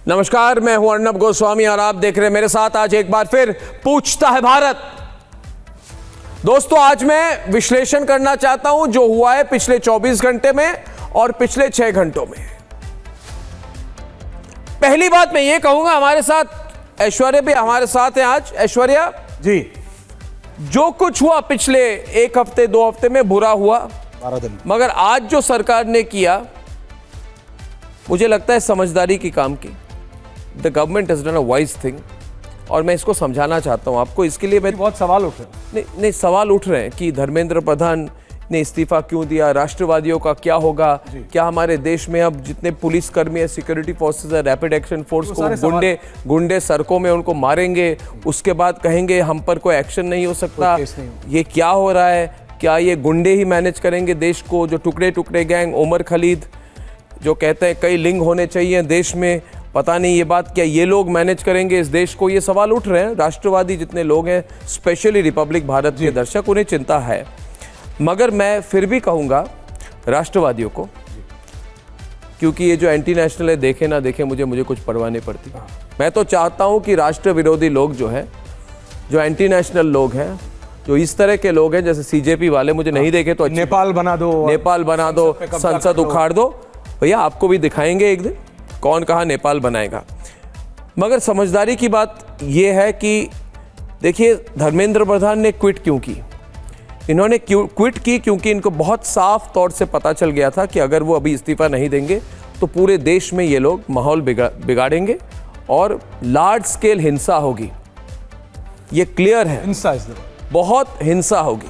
नमस्कार, मैं हूं अर्नब गोस्वामी और आप देख रहे हैं मेरे साथ आज एक बार फिर पूछता है भारत। दोस्तों, आज मैं विश्लेषण करना चाहता हूं जो हुआ है पिछले 24 घंटे में और पिछले 6 घंटों में। पहली बात मैं ये कहूंगा, हमारे साथ ऐश्वर्या भी हमारे साथ है आज। ऐश्वर्या जी, जो कुछ हुआ पिछले 1 हफ्ते 2 हफ्ते में बुरा हुआ, 12 दिन, मगर आज जो सरकार ने किया मुझे लगता है समझदारी की काम की। The government has done a wise thing और मैं इसको समझाना चाहता हूं आपको। इसके लिए मैं बहुत सवाल उठ रहे हैं। नहीं सवाल उठ रहे हैं कि धर्मेंद्र प्रधान ने इस्तीफा क्यों दिया, राष्ट्रवादियों का क्या होगा, क्या हमारे देश में अब जितने पुलिसकर्मी है, सिक्योरिटी फोर्सेस है, रैपिड एक्शन फोर्स को गुंडे सड़कों में उनको मारेंगे, उसके बाद कहेंगे हम पर कोई एक्शन नहीं हो सकता। ये क्या हो रहा है? क्या ये गुंडे ही मैनेज करेंगे देश को? जो टुकड़े टुकड़े गैंग, उमर खलीद जो कहते हैं कई लिंग होने चाहिए देश में, पता नहीं ये बात क्या ये लोग मैनेज करेंगे इस देश को? ये सवाल उठ रहे हैं। राष्ट्रवादी जितने लोग हैं, स्पेशली रिपब्लिक भारत के दर्शक, उन्हें चिंता है। मगर मैं फिर भी कहूँगा राष्ट्रवादियों को, क्योंकि ये जो एंटी नेशनल है, देखे ना देखे मुझे कुछ परवाह नहीं पड़ती। मैं तो चाहता हूँ कि राष्ट्र विरोधी लोग जो है, जो एंटी नेशनल लोग हैं, जो इस तरह के लोग हैं, जैसे सीजेपी वाले, मुझे नहीं देखे तो नेपाल बना दो, संसद उखाड़ दो। भैया आपको भी दिखाएंगे एक दिन कौन कहाँ नेपाल बनाएगा। मगर समझदारी की बात यह है कि देखिए, धर्मेंद्र प्रधान ने क्विट क्यों की? इन्होंने क्विट की क्योंकि इनको बहुत साफ तौर से पता चल गया था कि अगर वो अभी इस्तीफा नहीं देंगे तो पूरे देश में ये लोग माहौल बिगाड़ेंगे और लार्ज स्केल हिंसा होगी। ये क्लियर है, हिंसा, बहुत हिंसा होगी।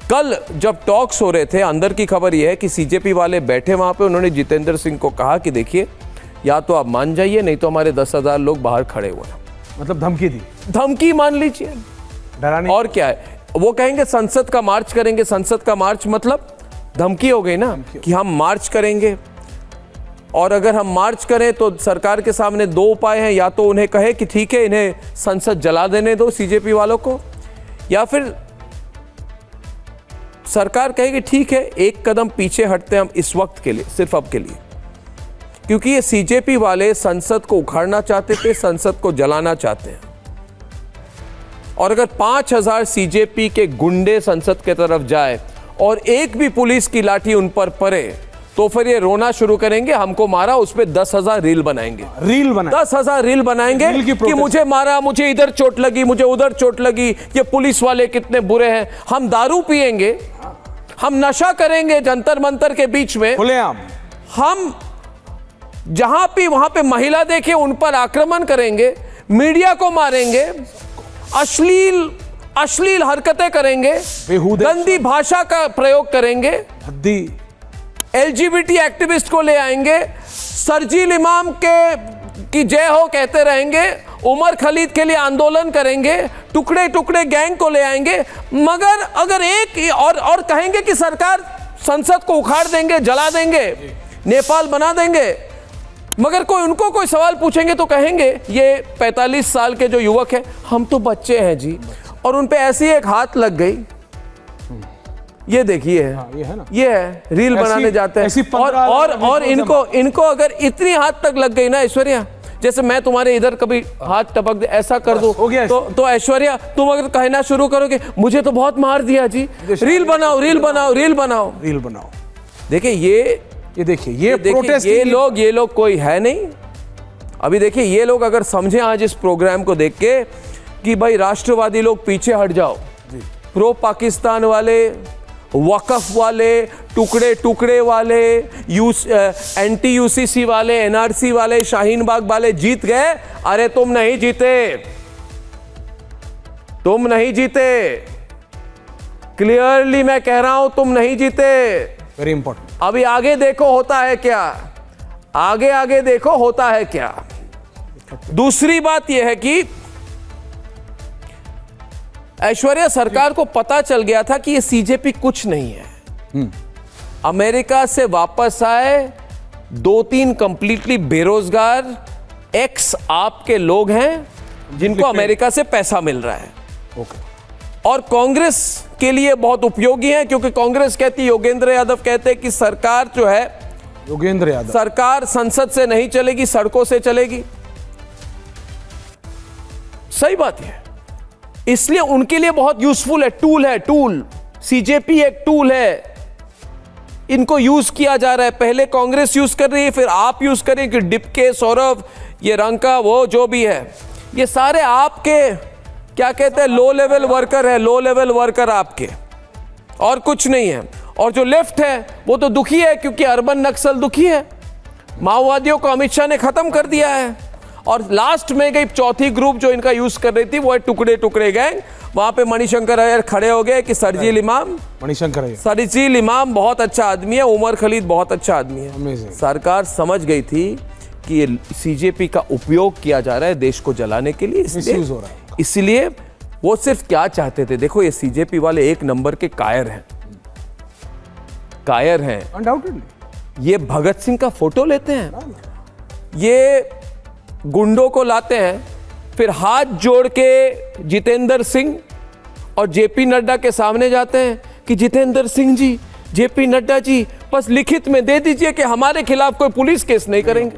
कल जब टॉक्स हो रहे थे, अंदर की खबर यह है कि सीजेपी वाले बैठे वहां पे, उन्होंने जितेंद्र सिंह को कहा कि देखिए, या तो आप मान जाइए, नहीं तो हमारे 10,000 लोग बाहर खड़े हुए हैं। मतलब धमकी दी, धमकी मान लीजिए, डराने। और क्या है? वो कहेंगे संसद का मार्च करेंगे। संसद का मार्च मतलब धमकी हो गई ना, कि हम मार्च करेंगे। और अगर हम मार्च करें तो सरकार के सामने 2 उपाय हैं, या तो उन्हें कहे कि ठीक है, इन्हें संसद जला देने दो सीजेपी वालों को, या फिर सरकार कहेगी ठीक है, एक कदम पीछे हटते हैं हम इस वक्त के लिए, सिर्फ अब के लिए। क्योंकि ये सीजेपी वाले संसद को उखाड़ना चाहते थे, संसद को जलाना चाहते हैं। और अगर 5,000 सीजेपी के गुंडे संसद के तरफ जाए और एक भी पुलिस की लाठी उन पर पड़े, तो फिर ये रोना शुरू करेंगे, हमको मारा, उस पर 10,000 रील बनाएंगे। 10,000 रील बनाएंगे कि मुझे मारा, मुझे इधर चोट लगी, मुझे उधर चोट लगी, ये पुलिस वाले कितने बुरे हैं। हम दारू पिएंगे, हम नशा करेंगे जंतर मंतर के बीच में, हम जहां भी वहां पे महिला देखे उन पर आक्रमण करेंगे, मीडिया को मारेंगे, अश्लील हरकतें करेंगे, गंदी भाषा का प्रयोग करेंगे, LGBT एक्टिविस्ट को ले आएंगे, सरजील इमाम की जय हो कहते रहेंगे, उमर खलीद के लिए आंदोलन करेंगे, टुकड़े टुकड़े गैंग को ले आएंगे। मगर अगर एक और कहेंगे कि सरकार संसद को उखाड़ देंगे, जला देंगे, नेपाल बना देंगे। मगर उनको कोई सवाल पूछेंगे तो कहेंगे ये 45 साल के जो युवक हैं, हम तो बच्चे हैं जी। और उन पे ऐसी एक हाथ लग गई, ये देखिए, ये है ना, ये है, रील बनाने जाते हैं। और इनको अगर इतनी हाथ तक लग गई ना ऐश्वर्या, जैसे मैं तुम्हारे इधर कभी हाथ टपक दे, ऐसा कर दो तो ऐश्वर्या तुम अगर कहना शुरू करोगे मुझे तो बहुत मार दिया जी, रील बनाओ, रील बनाओ, रील बनाओ, रील बनाओ। देखिए ये लोग कोई है नहीं। अभी देखिए, ये लोग अगर समझे आज इस प्रोग्राम को देख के कि भाई राष्ट्रवादी लोग पीछे हट जाओ, प्रो पाकिस्तान वाले, वक़फ़ वाले, टुकड़े टुकड़े वाले, एंटी यूसीसी वाले, एनआरसी वाले, शाहीन बाग वाले जीत गए। अरे तुम नहीं जीते, तुम नहीं जीते, क्लियरली मैं कह रहा हूं, तुम नहीं जीते। Very important. अभी आगे देखो होता है क्या, आगे देखो होता है क्या। दूसरी बात यह है कि ऐश्वर्या, सरकार को पता चल गया था कि ये सीजेपी कुछ नहीं है। अमेरिका से वापस आए 2-3 कंप्लीटली बेरोजगार एक्स आपके लोग हैं जिनको अमेरिका से पैसा मिल रहा है। और कांग्रेस के लिए बहुत उपयोगी है, क्योंकि कांग्रेस कहती, योगेंद्र यादव कहते हैं कि सरकार जो है योगेंद्र यादव। सरकार संसद से नहीं चलेगी, सड़कों से चलेगी। सही बात है। इसलिए उनके लिए बहुत यूजफुल है, टूल है, टूल। सीजेपी एक टूल है, इनको यूज किया जा रहा है। पहले कांग्रेस यूज कर रही है, फिर आप यूज करें कि डिपके, सौरभ, ये रंका, वो जो भी है, ये सारे आपके क्या कहते हैं, लो लेवल वर्कर है, लो लेवल वर्कर आपके, और कुछ नहीं है। और जो लेफ्ट है वो तो दुखी है, क्योंकि अर्बन नक्सल दुखी है। माओवादियों को अमित शाह ने खत्म कर दिया है। और लास्ट में गई चौथी ग्रुप जो इनका यूज कर रही थी, वो है टुकड़े टुकड़े गैंग। वहां पे मणिशंकर अय्यर खड़े हो गए कि सरजील इमाम, मणिशंकर अय्यर, सरजील इमाम बहुत अच्छा आदमी है, उमर खलीद बहुत अच्छा आदमी है। Amazing। सरकार समझ गई थी कि ये सीजेपी का उपयोग किया जा रहा है देश को जलाने के लिए, Misuse हो रहा है। इसलिए वो सिर्फ क्या चाहते थे, देखो ये सीजेपी वाले एक नंबर के कायर हैं, कायर हैं। अनडाउटेडली ये भगत सिंह का फोटो लेते हैं, ये गुंडों को लाते हैं, फिर हाथ जोड़ के जितेंद्र सिंह और जेपी नड्डा के सामने जाते हैं कि जितेंद्र सिंह जी, जेपी नड्डा जी, बस लिखित में दे दीजिए कि हमारे खिलाफ कोई पुलिस केस नहीं करेंगे।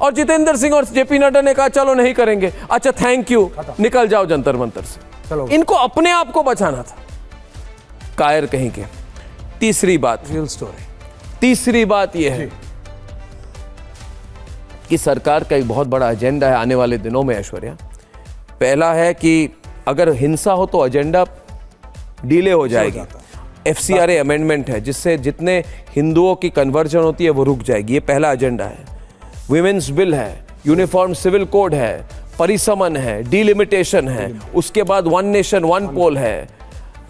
और जितेंद्र सिंह और जेपी नड्डा ने कहा चलो नहीं करेंगे, अच्छा थैंक यू, निकल जाओ जंतर मंतर से। चलो, इनको अपने आप को बचाना था, कायर कहीं के। तीसरी बात, रियल स्टोरी। तीसरी बात यह है कि सरकार का एक बहुत बड़ा एजेंडा है आने वाले दिनों में ऐश्वर्या। पहला है कि अगर हिंसा हो तो एजेंडा डिले हो जाएगी। FCRA अमेंडमेंट है, जिससे जितने हिंदुओं की कन्वर्जन होती है वो रुक जाएगी, ये पहला एजेंडा है। विमेंस बिल है, यूनिफॉर्म सिविल कोड है, परिसमन है, डिलिमिटेशन है, उसके बाद वन नेशन वन पोल है।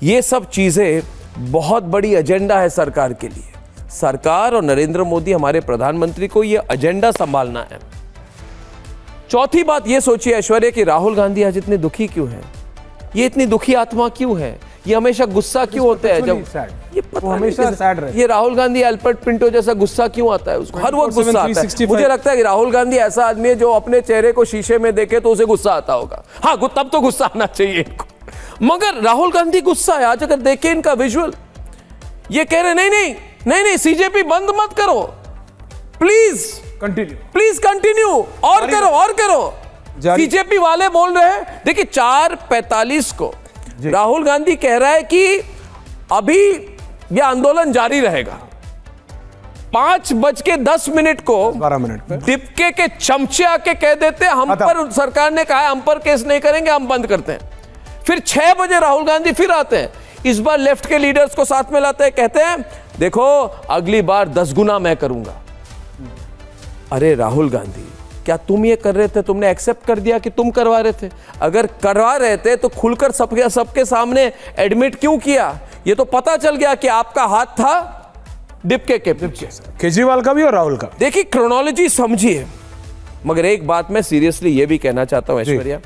ये सब चीजें बहुत बड़ी एजेंडा है सरकार के लिए। सरकार और नरेंद्र मोदी हमारे प्रधानमंत्री को ये एजेंडा संभालना है। चौथी बात ये सोचिए ऐश्वर्या कि राहुल गांधी आज इतने दुखी क्यों हैं? ये इतनी दुखी आत्मा क्यों है? ये हमेशा गुस्सा क्यों होते हैं? जब ये पता हमेशा सैड रहते हैं। ये राहुल गांधी अल्बर्ट पिंटो जैसा गुस्सा क्यों आता है उसको? हर वक्त गुस्सा आता है। मुझे लगता है कि राहुल गांधी ऐसा आदमी है जो अपने चेहरे को शीशे में देखे तो उसे गुस्सा आता होगा। हाँ, तब तो गुस्सा आना चाहिए इनको, मगर राहुल गांधी गुस्सा है। आज अगर देखें इनका विजुअल, ये कह रहे नहीं नहीं नहीं नहीं, सीजेपी बंद मत करो, प्लीज कंटिन्यू, प्लीज कंटिन्यू, और करो और करो। सीजेपी वाले बोल रहे हैं, देखिए 4:45 को राहुल गांधी कह रहा है कि अभी यह आंदोलन जारी रहेगा। 5:10 को 12 मिनट पे डिपके के चमचे आके कह देते हैं हम पर, सरकार ने कहा है हम पर केस नहीं करेंगे, हम बंद करते हैं। फिर 6 बजे राहुल गांधी फिर आते हैं, इस बार लेफ्ट के लीडर्स को साथ में लाते हैं, कहते हैं देखो अगली बार 10 गुना मैं करूंगा। अरे राहुल गांधी, क्या तुम ये कर रहे थे? तुमने एक्सेप्ट कर दिया कि तुम करवा रहे थे? अगर करवा रहे थे तो खुलकर सबके सामने एडमिट क्यों किया? ये तो पता चल गया कि आपका हाथ था डिपके के पीछे, केजरीवाल का भी और राहुल का। देखिए क्रोनोलॉजी समझिए। मगर एक बात मैं सीरियसली ये भी कहना चाहता हूं ऐश्वर्या,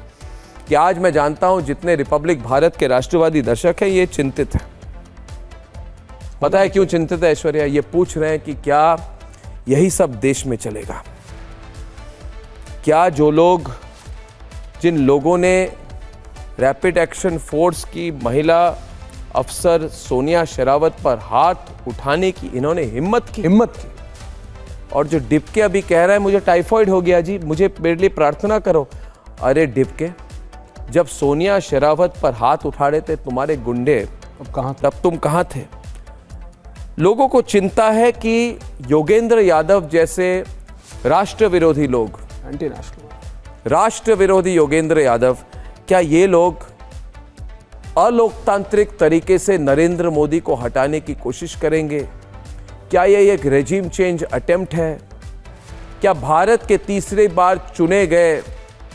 कि आज मैं जानता हूं जितने रिपब्लिक भारत के राष्ट्रवादी दर्शक हैं ये चिंतित हैं। पता है क्यों चिंतित है ऐश्वर्या? ये पूछ रहे हैं कि क्या यही सब देश में चलेगा? क्या जो लोग, जिन लोगों ने रैपिड एक्शन फोर्स की महिला अफसर सोनिया शेरावत पर हाथ उठाने की इन्होंने हिम्मत की, और जो डिपके अभी कह रहा है मुझे टाइफाइड हो गया जी, मुझे मेरे लिए प्रार्थना करो। अरे डिपके, जब सोनिया शेरावत पर हाथ उठा रहे थे तुम्हारे गुंडे, तब तुम कहां थे? लोगों को चिंता है कि योगेंद्र यादव जैसे राष्ट्र विरोधी लोग, एंटी नेशनल, राष्ट्र विरोधी योगेंद्र यादव, क्या ये लोग अलोकतांत्रिक तरीके से नरेंद्र मोदी को हटाने की कोशिश करेंगे? क्या ये एक रेजिम चेंज अटेम्प्ट है? क्या भारत के तीसरी बार चुने गए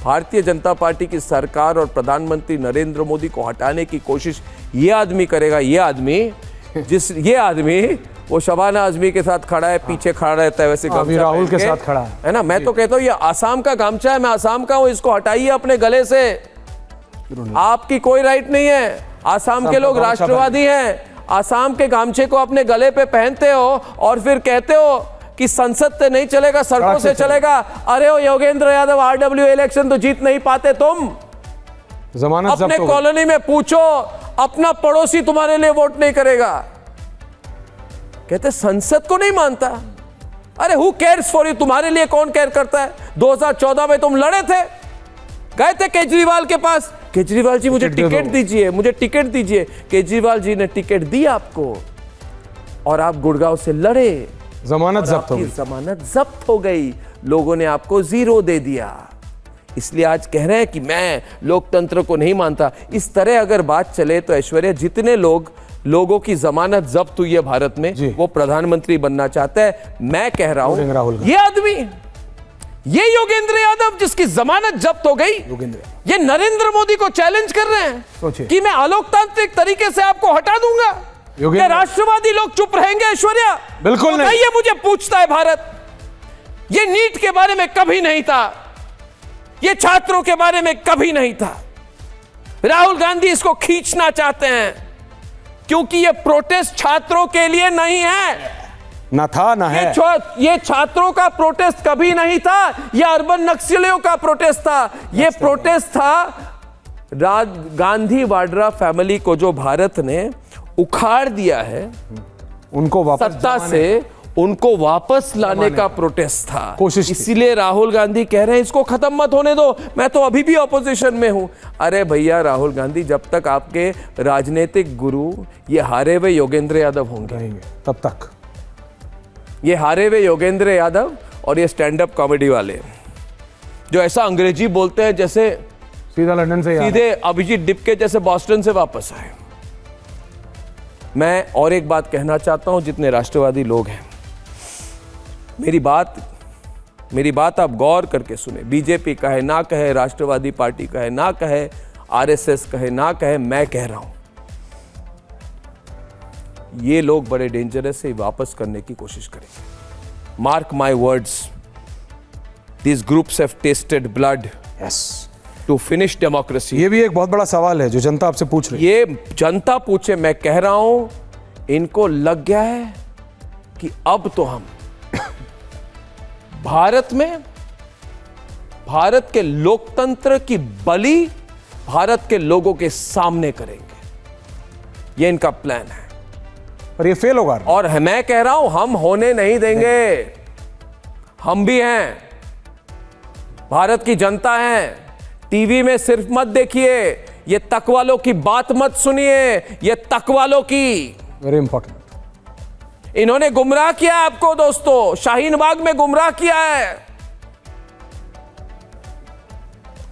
भारतीय जनता पार्टी की सरकार और प्रधानमंत्री नरेंद्र मोदी को हटाने की कोशिश ये आदमी करेगा? ये आदमी वो शबाना आजमी के साथ खड़ा है, पीछे खड़ा रहता है, वैसे राहुल के साथ खड़ा है ना। मैं तो कहता हूँ ये आसाम का गामछा है, मैं आसाम का हूँ, इसको हटाइए अपने गले से। आपकी कोई राइट नहीं है। आसाम के लोग राष्ट्रवादी हैं, आसाम के गामछे को अपने गले पे पहनते हो और फिर कहते हो कि संसद से नहीं चलेगा, सड़कों से चलेगा। अरे ओ योगेंद्र यादव, RWA इलेक्शन तो जीत नहीं पाते तुम। जमानत अपने कॉलोनी में पूछो, अपना पड़ोसी तुम्हारे लिए वोट नहीं करेगा। कहते संसद को नहीं मानता। अरे हु केयर्स फॉर यू, तुम्हारे लिए कौन केयर करता है? 2014 में तुम लड़े थे, गए थे केजरीवाल के पास, केजरीवाल जी मुझे टिकट दीजिए, मुझे टिकट दीजिए। केजरीवाल जी ने टिकट दी आपको और आप गुड़गांव से लड़े, जमानत जब्त हो गई। जमानत जब्त हो गई, लोगों ने आपको 0 दे दिया। इसलिए आज कह रहे हैं कि मैं लोकतंत्र को नहीं मानता। इस तरह अगर बात चले तो ऐश्वर्या, जितने लोगों की जमानत जब्त हुई है भारत में, वो प्रधानमंत्री बनना चाहता है। मैं कह रहा हूं ये आदमी, ये योगेंद्र यादव जिसकी जमानत जब्त हो गई, ये नरेंद्र मोदी को चैलेंज कर रहे हैं कि मैं अलोकतांत्रिक तरीके से आपको हटा दूंगा। क्या राष्ट्रवादी लोग चुप रहेंगे ऐश्वर्या? बिल्कुल नहीं। ये मुझे पूछता है भारत। ये नीट के बारे में कभी नहीं था, ये छात्रों के बारे में कभी नहीं था। राहुल गांधी इसको खींचना चाहते हैं क्योंकि ये प्रोटेस्ट छात्रों के लिए नहीं है, ना था ना है। ये छात्रों का प्रोटेस्ट कभी नहीं था, ये अर्बन नक्सलियों का प्रोटेस्ट था। ये प्रोटेस्ट था गांधी वाड्रा फैमिली को जो भारत ने उखाड़ दिया है, उनको वापस सत्ता से उनको वापस लाने का प्रोटेस्ट था। कोशिश इसीलिए राहुल गांधी कह रहे हैं इसको खत्म मत होने दो, मैं तो अभी भी ऑपोजिशन में हूं। अरे भैया राहुल गांधी, जब तक आपके राजनीतिक गुरु ये हारे हुए योगेंद्र यादव होंगे, तब तक ये हारे हुए योगेंद्र यादव और ये स्टैंड अप कॉमेडी वाले जो ऐसा अंग्रेजी बोलते हैं जैसे सीधा लंदन से, सीधे अभिजीत डिपके जैसे बॉस्टन से वापस आए। मैं और एक बात कहना चाहता हूं, जितने राष्ट्रवादी लोग हैं, मेरी बात आप गौर करके सुने। बीजेपी कहे ना कहे, राष्ट्रवादी पार्टी कहे ना कहे, आरएसएस कहे ना कहे, मैं कह रहा हूं ये लोग बड़े डेंजरस है, वापस करने की कोशिश करेंगे। Mark my words, this groups have tasted blood to finish democracy. ये भी एक बहुत बड़ा सवाल है जो जनता आपसे पूछ रही है। ये जनता पूछे, मैं कह रहा हूं इनको लग गया है कि अब तो हम भारत के लोकतंत्र की बलि भारत के लोगों के सामने करेंगे। ये इनका प्लान है पर ये फेल होगा। और मैं कह रहा हूं हम होने नहीं देंगे। हम भी हैं, भारत की जनता है। टीवी में सिर्फ मत देखिए, ये तक वालों की बात मत सुनिए, ये तक वालों की। Very important. इन्होंने गुमराह किया आपको दोस्तों, शाहीन बाग में गुमराह किया है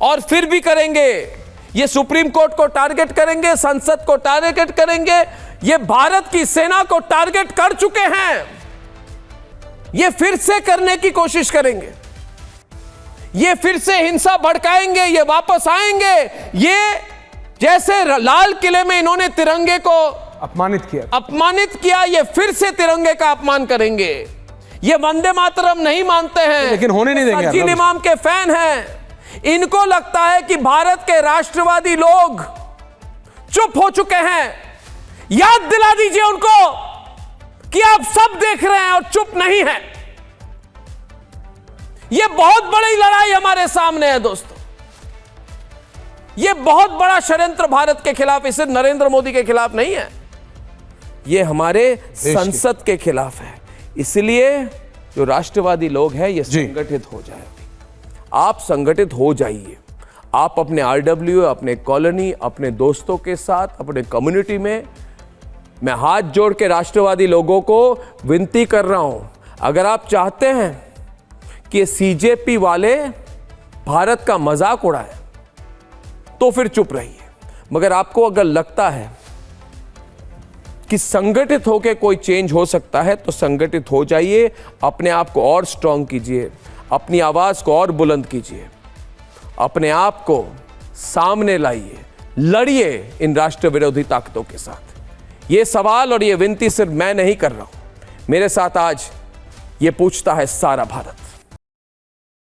और फिर भी करेंगे। ये सुप्रीम कोर्ट को टारगेट करेंगे, संसद को टारगेट करेंगे, ये भारत की सेना को टारगेट कर चुके हैं। ये फिर से करने की कोशिश करेंगे, ये फिर से हिंसा भड़काएंगे, ये वापस आएंगे। ये जैसे लाल किले में इन्होंने तिरंगे को अपमानित किया, ये फिर से तिरंगे का अपमान करेंगे। ये वंदे मातरम नहीं मानते हैं, लेकिन होने नहीं देंगे। सज्जिन इमाम के फैन हैं। इनको लगता है कि भारत के राष्ट्रवादी लोग चुप हो चुके हैं। याद दिला दीजिए उनको कि आप सब देख रहे हैं और चुप नहीं है। यह बहुत बड़ी लड़ाई हमारे सामने है दोस्तों। यह बहुत बड़ा षड्यंत्र भारत के खिलाफ, इसे नरेंद्र मोदी के खिलाफ नहीं है, यह हमारे संसद के खिलाफ है। इसलिए जो राष्ट्रवादी लोग हैं ये संगठित हो जाए। आप संगठित हो जाइए। आप अपने आरडब्ल्यू, अपने कॉलोनी, अपने दोस्तों के साथ, अपने कम्युनिटी में, मैं हाथ जोड़ के राष्ट्रवादी लोगों को विनती कर रहा हूं, अगर आप चाहते हैं कि सीजेपी वाले भारत का मजाक उड़ाए तो फिर चुप रहिए। मगर आपको अगर लगता है कि संगठित होकर कोई चेंज हो सकता है तो संगठित हो जाइए। अपने आप को और स्ट्रांग कीजिए, अपनी आवाज को और बुलंद कीजिए, अपने आप को सामने लाइए, लड़िए इन राष्ट्र विरोधी ताकतों के साथ। ये सवाल और ये विनती सिर्फ मैं नहीं कर रहा हूं, मेरे साथ आज ये पूछता है सारा भारत।